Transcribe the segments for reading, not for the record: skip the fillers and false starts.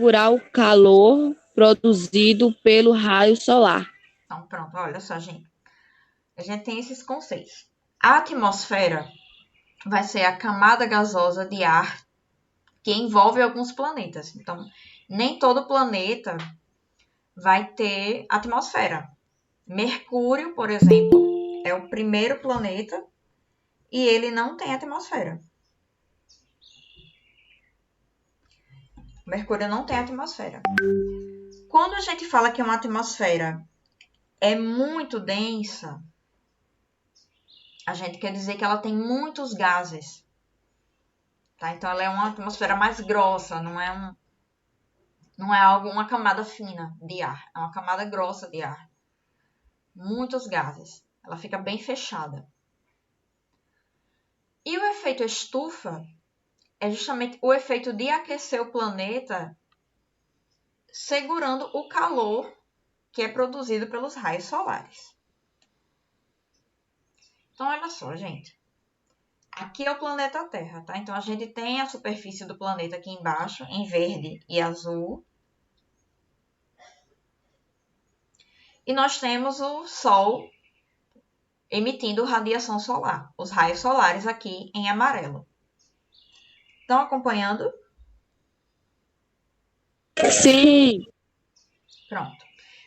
segurar o calor produzido pelo raio solar. Então, pronto, olha só, gente. A gente tem esses conceitos. A atmosfera vai ser a camada gasosa de ar que envolve alguns planetas. Então, nem todo planeta vai ter atmosfera. Mercúrio, por exemplo, é o primeiro planeta e ele não tem atmosfera. Mercúrio não tem atmosfera. Quando a gente fala que uma atmosfera é muito densa, a gente quer dizer que ela tem muitos gases. Tá? Então, ela é uma atmosfera mais grossa, não é uma camada fina de ar, é uma camada grossa de ar. Muitos gases. Ela fica bem fechada. E o efeito estufa é justamente o efeito de aquecer o planeta segurando o calor que é produzido pelos raios solares. Então, olha só, gente. Aqui é o planeta Terra, tá? Então, a gente tem a superfície do planeta aqui embaixo, em verde e azul. E nós temos o Sol emitindo radiação solar, os raios solares aqui em amarelo. Estão acompanhando? Sim. Pronto.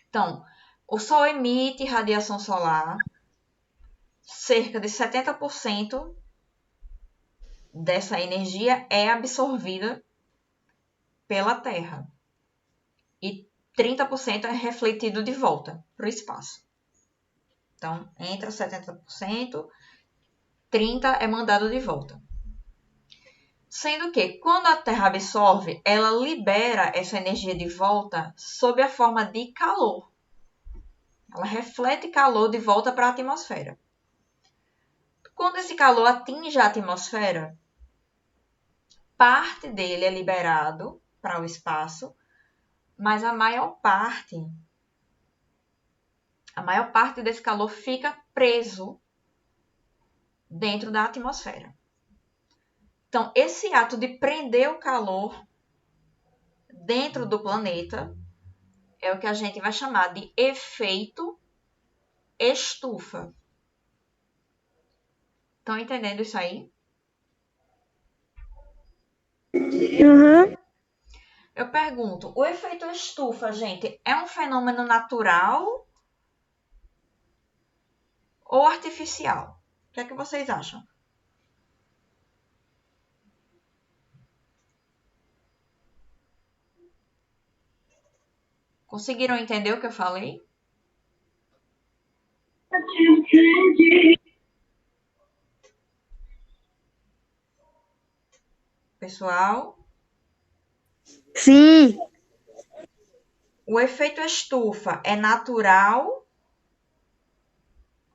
Então, o Sol emite radiação solar, cerca de 70% dessa energia é absorvida pela Terra e 30% é refletido de volta para o espaço. Então, entra 70%, 30% é mandado de volta. Sendo que, quando a Terra absorve, ela libera essa energia de volta sob a forma de calor. Ela reflete calor de volta para a atmosfera. Quando esse calor atinge a atmosfera, parte dele é liberado para o espaço, mas a maior parte desse calor fica preso dentro da atmosfera. Então, esse ato de prender o calor dentro do planeta é o que a gente vai chamar de efeito estufa. Estão entendendo isso aí? Uhum. Eu pergunto, o efeito estufa, gente, é um fenômeno natural ou artificial? O que é que vocês acham? Conseguiram entender o que eu falei? Pessoal, Sim. o efeito estufa é natural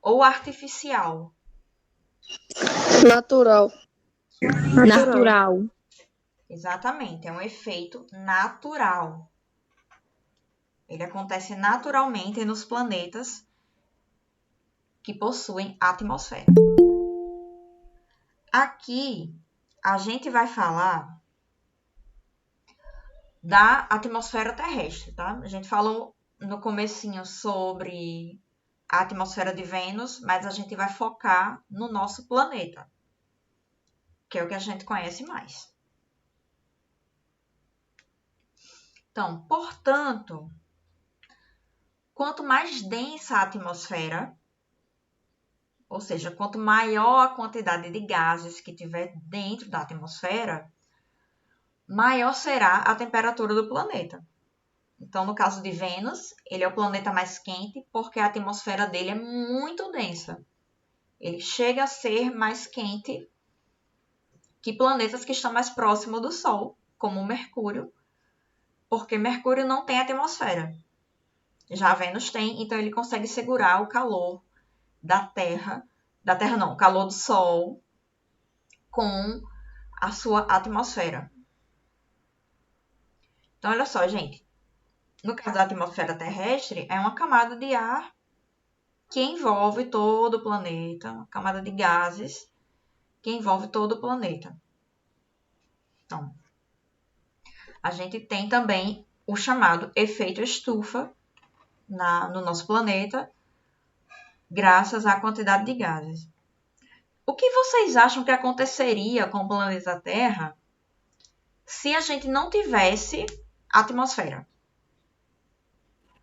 ou artificial? Natural. Natural. Exatamente, é um efeito natural. Ele acontece naturalmente nos planetas que possuem atmosfera. Aqui a gente vai falar da atmosfera terrestre, tá? A gente falou no comecinho sobre a atmosfera de Vênus, mas a gente vai focar no nosso planeta, que é o que a gente conhece mais. Então, portanto, quanto mais densa a atmosfera, ou seja, quanto maior a quantidade de gases que tiver dentro da atmosfera, maior será a temperatura do planeta. Então, no caso de Vênus, ele é o planeta mais quente porque a atmosfera dele é muito densa. Ele chega a ser mais quente que planetas que estão mais próximos do Sol, como Mercúrio, porque Mercúrio não tem atmosfera. Já Vênus tem, então ele consegue segurar o calor da Terra não, o calor do Sol com a sua atmosfera. Então, olha só, gente. No caso da atmosfera terrestre, é uma camada de ar que envolve todo o planeta, uma camada de gases que envolve todo o planeta. Então, a gente tem também o chamado efeito estufa no nosso planeta, graças à quantidade de gases. O que vocês acham que aconteceria com o planeta Terra se a gente não tivesse atmosfera?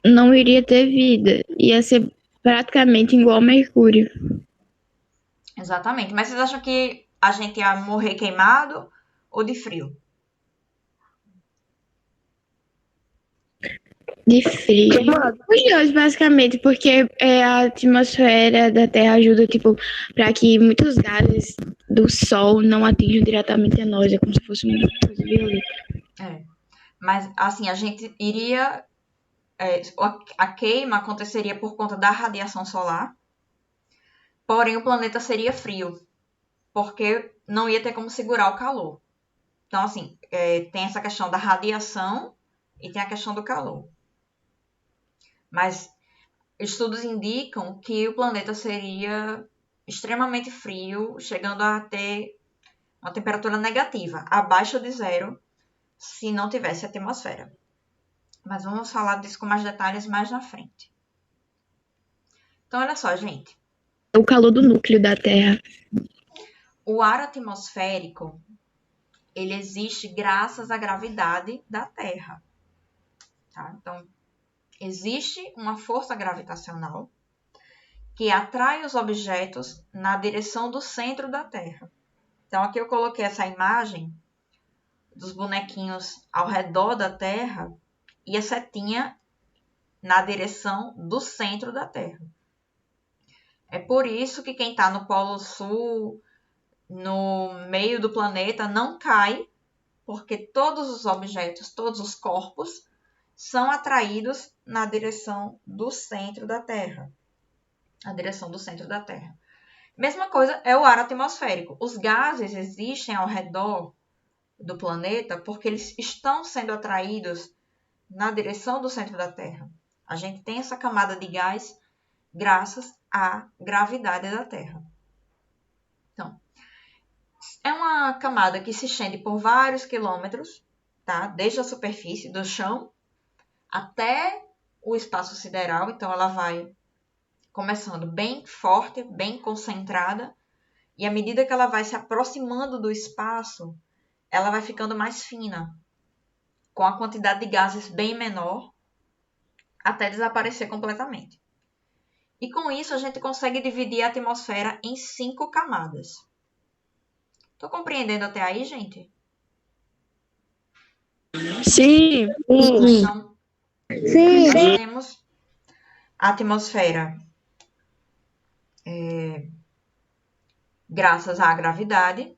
Não iria ter vida. Ia ser praticamente igual ao Mercúrio. Exatamente. Mas vocês acham que a gente ia morrer queimado ou de frio? De frio. Os dois, basicamente, porque a atmosfera da Terra ajuda, tipo, para que muitos gases do Sol não atinjam diretamente a nós. É como se fosse uma coisa violenta. Mas, assim, a gente iria... a queima aconteceria por conta da radiação solar, porém o planeta seria frio, porque não ia ter como segurar o calor. Então, assim, tem essa questão da radiação e tem a questão do calor. Mas estudos indicam que o planeta seria extremamente frio, chegando a ter uma temperatura negativa, abaixo de zero, se não tivesse atmosfera. Mas vamos falar disso com mais detalhes mais na frente. Então, olha só, gente. O calor do núcleo da Terra. O ar atmosférico, ele existe graças à gravidade da Terra. Tá? Então, existe uma força gravitacional que atrai os objetos na direção do centro da Terra. Então, aqui eu coloquei essa imagem dos bonequinhos ao redor da Terra e a setinha na direção do centro da Terra. É por isso que quem está no Polo Sul, no meio do planeta, não cai, porque todos os objetos, todos os corpos, são atraídos na direção do centro da Terra. A direção do centro da Terra. Mesma coisa é o ar atmosférico. Os gases existem ao redor do planeta porque eles estão sendo atraídos na direção do centro da Terra. A gente tem essa camada de gás graças à gravidade da Terra. Então, é uma camada que se estende por vários quilômetros, tá? Desde a superfície do chão até o espaço sideral. Então, ela vai começando bem forte, bem concentrada, e à medida que ela vai se aproximando do espaço, ela vai ficando mais fina, com a quantidade de gases bem menor, até desaparecer completamente. E com isso a gente consegue dividir a atmosfera em 5 camadas. Tô compreendendo até aí, gente? Sim. Então, nós temos a atmosfera graças à gravidade.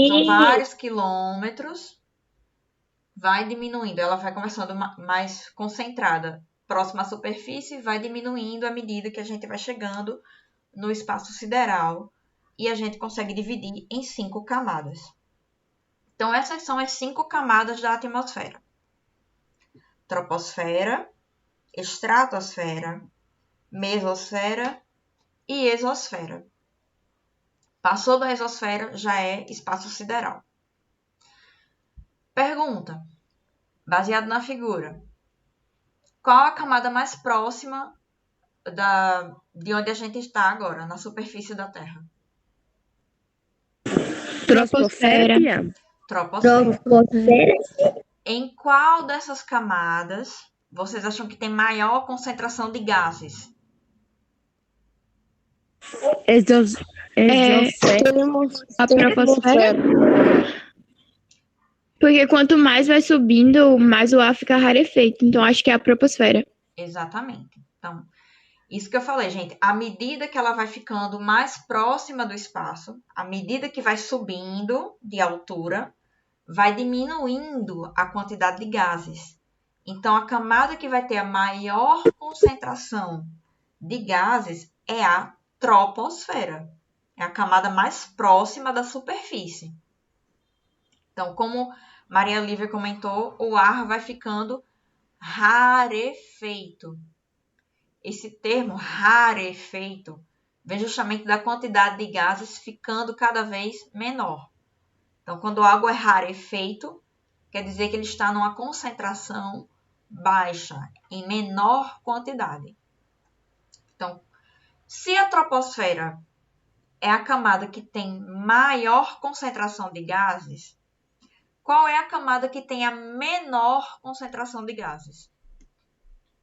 São vários quilômetros. Vai diminuindo, ela vai começando mais concentrada, próxima à superfície, vai diminuindo à medida que a gente vai chegando no espaço sideral e a gente consegue dividir em 5 camadas. Então, essas são as 5 camadas da atmosfera: troposfera, estratosfera, mesosfera e exosfera. Passou da exosfera, já é espaço sideral. Pergunta, baseado na figura: qual a camada mais próxima de onde a gente está agora, na superfície da Terra? Troposfera. Troposfera. Em qual dessas camadas vocês acham que tem maior concentração de gases? A troposfera. Porque quanto mais vai subindo, mais o ar fica rarefeito. Então, acho que é a troposfera. Exatamente. Então, isso que eu falei, gente. À medida que ela vai ficando mais próxima do espaço, à medida que vai subindo de altura, vai diminuindo a quantidade de gases. Então, a camada que vai ter a maior concentração de gases é a troposfera. É a camada mais próxima da superfície. Então, como Maria Lívia comentou, o ar vai ficando rarefeito. Esse termo rarefeito vem justamente da quantidade de gases ficando cada vez menor. Então, quando algo é rarefeito, quer dizer que ele está numa concentração baixa, em menor quantidade. Então, se a troposfera é a camada que tem maior concentração de gases, qual é a camada que tem a menor concentração de gases?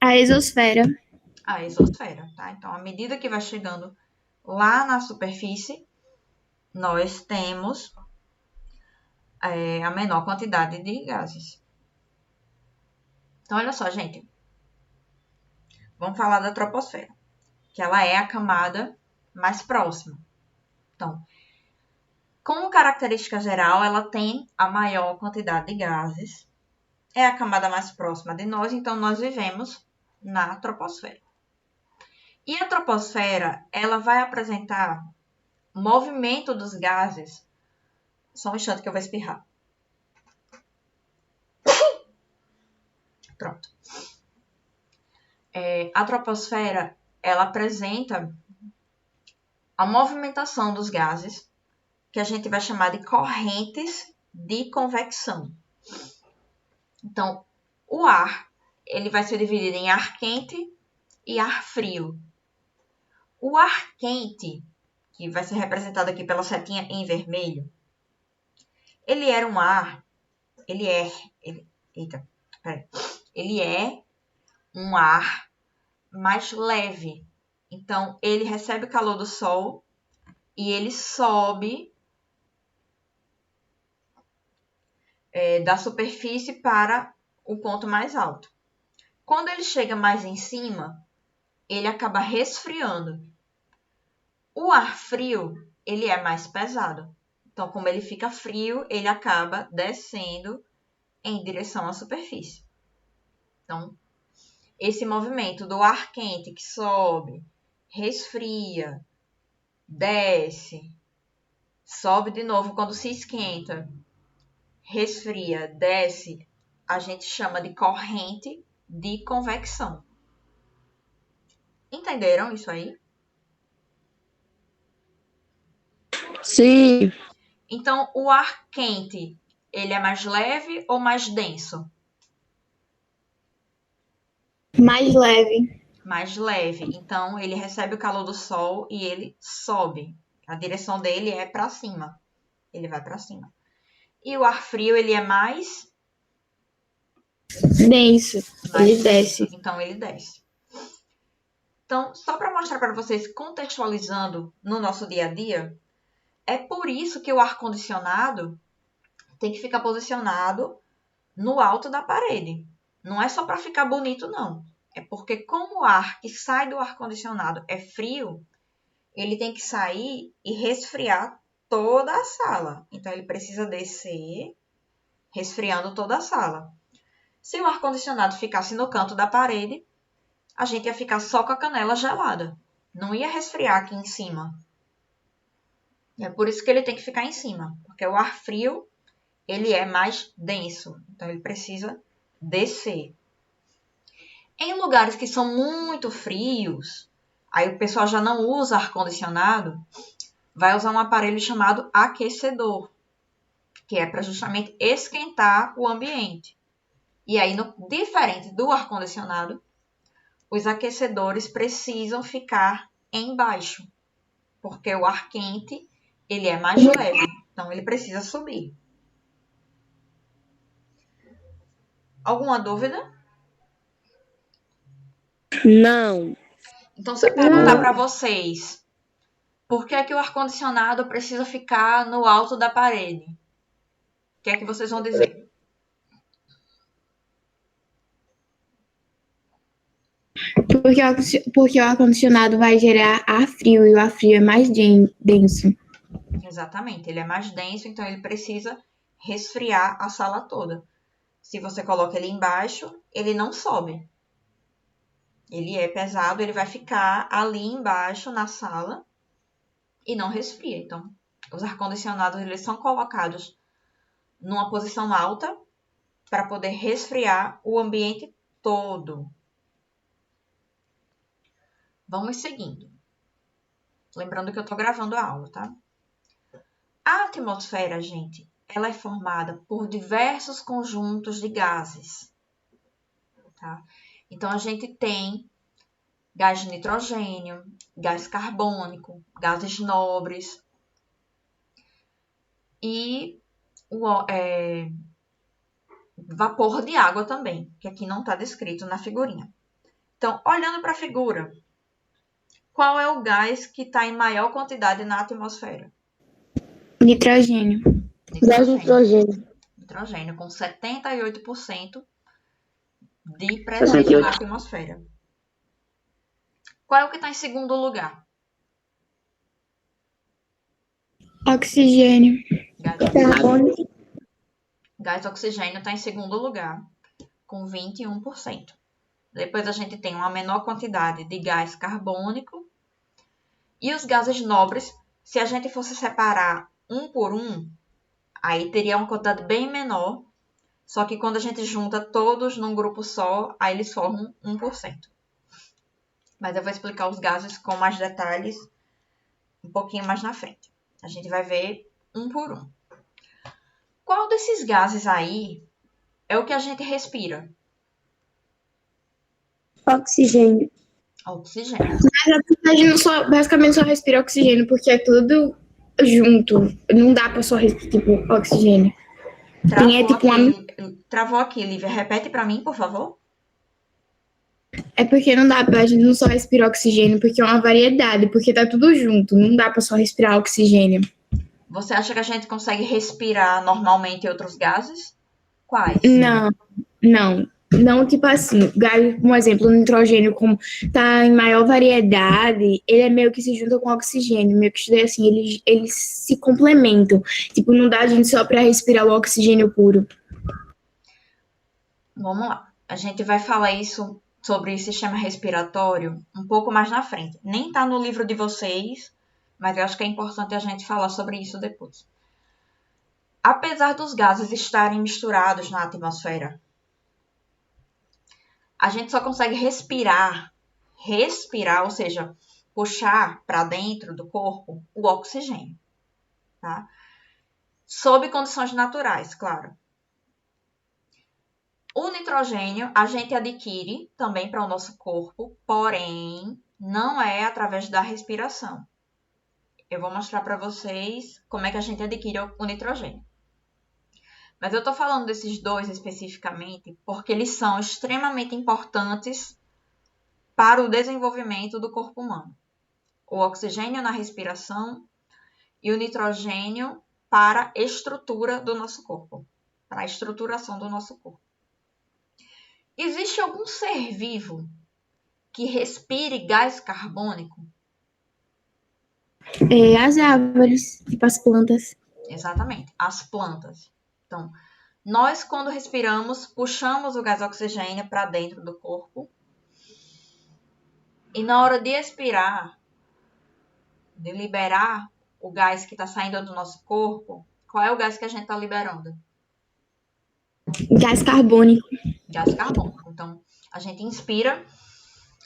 A exosfera. A exosfera, tá? Então, à medida que vai chegando lá na superfície, nós temos a menor quantidade de gases. Então, olha só, gente. Vamos falar da troposfera, que ela é a camada mais próxima. Então, como característica geral, ela tem a maior quantidade de gases, é a camada mais próxima de nós, então nós vivemos na troposfera. E a troposfera, ela vai apresentar movimento dos gases. Só um instante que eu vou espirrar. Pronto. A troposfera, ela apresenta a movimentação dos gases, que a gente vai chamar de correntes de convecção. Então, o ar, ele vai ser dividido em ar quente e ar frio. O ar quente, que vai ser representado aqui pela setinha em vermelho, ele é um ar mais leve. Então, ele recebe o calor do sol e ele sobe da superfície para o ponto mais alto. Quando ele chega mais em cima, ele acaba resfriando. O ar frio, ele é mais pesado. Então, como ele fica frio, ele acaba descendo em direção à superfície. Então, esse movimento do ar quente que sobe, resfria, desce, sobe de novo quando se esquenta, resfria, desce, a gente chama de corrente de convecção. Entenderam isso aí? Sim. Então, o ar quente, ele é mais leve ou mais denso? Mais leve. Mais leve. Então, ele recebe o calor do sol e ele sobe. A direção dele é para cima. Ele vai para cima. E o ar frio, ele é mais Denso. Ele desce. Então, ele desce. Então, só para mostrar para vocês, contextualizando no nosso dia a dia, é por isso que o ar-condicionado tem que ficar posicionado no alto da parede. Não é só para ficar bonito, não. É porque como o ar que sai do ar-condicionado é frio, ele tem que sair e resfriar toda a sala. Então, ele precisa descer, resfriando toda a sala. Se o ar-condicionado ficasse no canto da parede, a gente ia ficar só com a canela gelada. Não ia resfriar aqui em cima. É por isso que ele tem que ficar em cima. Porque o ar frio, ele é mais denso. Então, ele precisa descer. Em lugares que são muito frios, aí o pessoal já não usa ar-condicionado, vai usar um aparelho chamado aquecedor, que é para justamente esquentar o ambiente. E aí, diferente do ar-condicionado, os aquecedores precisam ficar embaixo, porque o ar quente, ele é mais leve, então ele precisa subir. Alguma dúvida? Não. Então, se eu perguntar para vocês, por que é que o ar-condicionado precisa ficar no alto da parede? O que é que vocês vão dizer? Porque o ar-condicionado vai gerar ar frio e o ar frio é mais denso. Exatamente, ele é mais denso, então ele precisa resfriar a sala toda. Se você coloca ele embaixo, ele não sobe. Ele é pesado, ele vai ficar ali embaixo na sala e não resfria. Então, os ar-condicionados eles são colocados numa posição alta para poder resfriar o ambiente todo. Vamos seguindo. Lembrando que eu estou gravando a aula, tá? A atmosfera, gente, ela é formada por diversos conjuntos de gases, tá? Então, a gente tem gás de nitrogênio, gás carbônico, gases nobres e vapor de água também, que aqui não está descrito na figurinha. Então, olhando para a figura, qual é o gás que está em maior quantidade na atmosfera? Nitrogênio. Gás nitrogênio. Nitrogênio, com 78% de presença na atmosfera. Qual é o que está em segundo lugar? Oxigênio. Gás oxigênio está em segundo lugar, com 21%. Depois a gente tem uma menor quantidade de gás carbônico. E os gases nobres, se a gente fosse separar um por um, aí teria uma quantidade bem menor. Só que quando a gente junta todos num grupo só, aí eles formam 1%. Mas eu vou explicar os gases com mais detalhes um pouquinho mais na frente. A gente vai ver um por um. Qual desses gases aí é o que a gente respira? Oxigênio. Oxigênio. Mas a gente basicamente só respira oxigênio, porque é tudo junto. Não dá pra só respirar, tipo, oxigênio. Travou aqui, Lívia. Repete pra mim, por favor. É porque não dá pra gente não só respirar oxigênio, porque é uma variedade, porque tá tudo junto. Não dá pra só respirar oxigênio. Você acha que a gente consegue respirar normalmente outros gases? Quais? Não, tipo assim, gás, um exemplo, o nitrogênio, como tá em maior variedade, ele é meio que se junta com o oxigênio, meio que assim, eles se complementam. Tipo, não dá a gente só pra respirar o oxigênio puro. Vamos lá. A gente vai falar isso sobre o sistema respiratório um pouco mais na frente. Nem tá no livro de vocês, mas eu acho que é importante a gente falar sobre isso depois. Apesar dos gases estarem misturados na atmosfera, a gente só consegue respirar, ou seja, puxar para dentro do corpo o oxigênio, tá? Sob condições naturais, claro. O nitrogênio a gente adquire também para o nosso corpo, porém não é através da respiração. Eu vou mostrar para vocês como é que a gente adquire o nitrogênio. Mas eu estou falando desses dois especificamente porque eles são extremamente importantes para o desenvolvimento do corpo humano. O oxigênio na respiração e o nitrogênio para a estrutura do nosso corpo, para a estruturação do nosso corpo. Existe algum ser vivo que respire gás carbônico? As árvores, tipo as plantas. Exatamente, as plantas. Então, nós quando respiramos, puxamos o gás oxigênio para dentro do corpo. E na hora de expirar, de liberar o gás que está saindo do nosso corpo, qual é o gás que a gente está liberando? Gás carbônico. Gás carbônico. Então, a gente inspira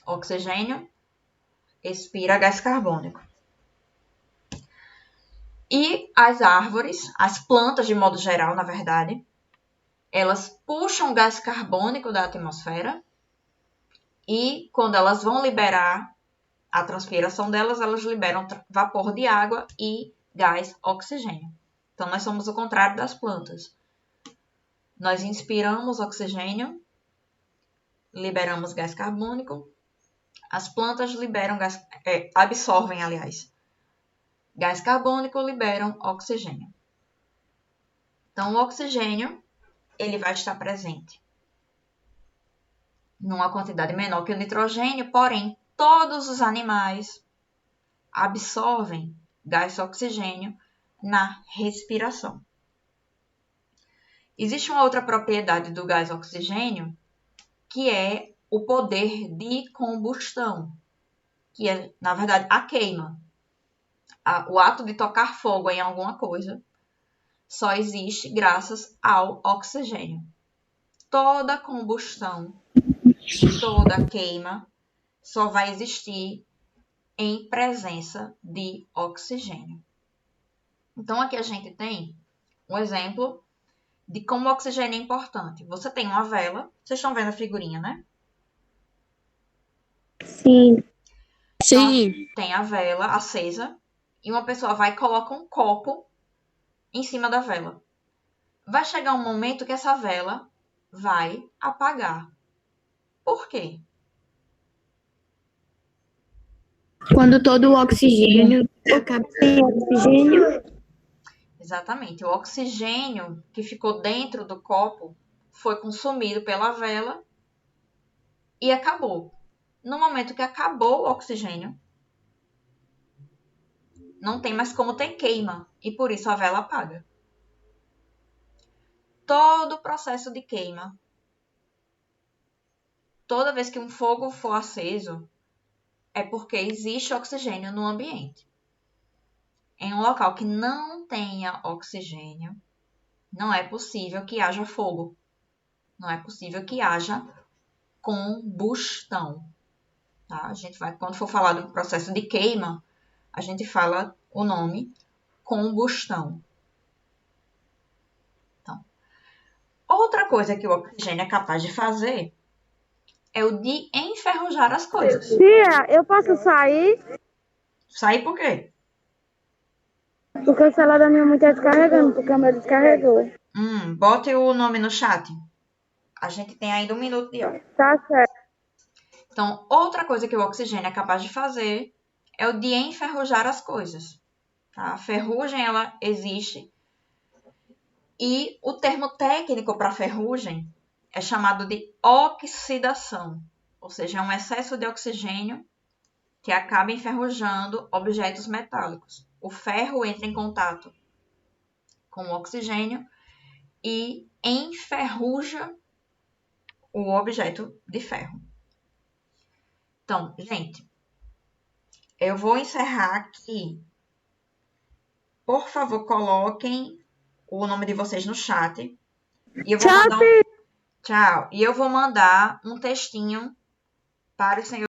oxigênio, expira gás carbônico. E as árvores, as plantas de modo geral, na verdade, elas puxam gás carbônico da atmosfera e quando elas vão liberar a transpiração delas, elas liberam vapor de água e gás oxigênio. Então, nós somos o contrário das plantas. Nós inspiramos oxigênio, liberamos gás carbônico. As plantas absorvem, gás carbônico, liberam oxigênio. Então, o oxigênio, ele vai estar presente numa quantidade menor que o nitrogênio, porém, todos os animais absorvem gás oxigênio na respiração. Existe uma outra propriedade do gás oxigênio, que é o poder de combustão, que é, na verdade, a queima. O ato de tocar fogo em alguma coisa só existe graças ao oxigênio. Toda combustão, toda queima só vai existir em presença de oxigênio. Então, aqui a gente tem um exemplo de como o oxigênio é importante. Você tem uma vela, vocês estão vendo a figurinha, né? Sim. Sim. Tem a vela acesa e uma pessoa vai e coloca um copo em cima da vela. Vai chegar um momento que essa vela vai apagar. Por quê? Quando todo o oxigênio acaba. Sem oxigênio. Exatamente. O oxigênio que ficou dentro do copo foi consumido pela vela e acabou. No momento que acabou o oxigênio, não tem mais como ter queima e por isso a vela apaga. Todo o processo de queima, toda vez que um fogo for aceso, é porque existe oxigênio no ambiente. Em um local que não tenha oxigênio, não é possível que haja fogo. Não é possível que haja combustão. Tá? A gente vai, quando for falar do processo de queima, a gente fala o nome combustão. Então, outra coisa que o oxigênio é capaz de fazer é o de enferrujar as coisas. Tia, eu posso sair? Sair por quê? Porque o celular da minha mãe tá descarregando, porque o meu descarregou. Bote o nome no chat. A gente tem ainda 1 minuto de aula. Tá certo. Então, outra coisa que o oxigênio é capaz de fazer é o de enferrujar as coisas. Tá? A ferrugem, ela existe. E o termo técnico para ferrugem é chamado de oxidação. Ou seja, é um excesso de oxigênio que acaba enferrujando objetos metálicos. O ferro entra em contato com o oxigênio e enferruja o objeto de ferro. Então, gente, eu vou encerrar aqui. Por favor, coloquem o nome de vocês no chat. E eu vou mandar Tchau. E eu vou mandar um textinho para o senhor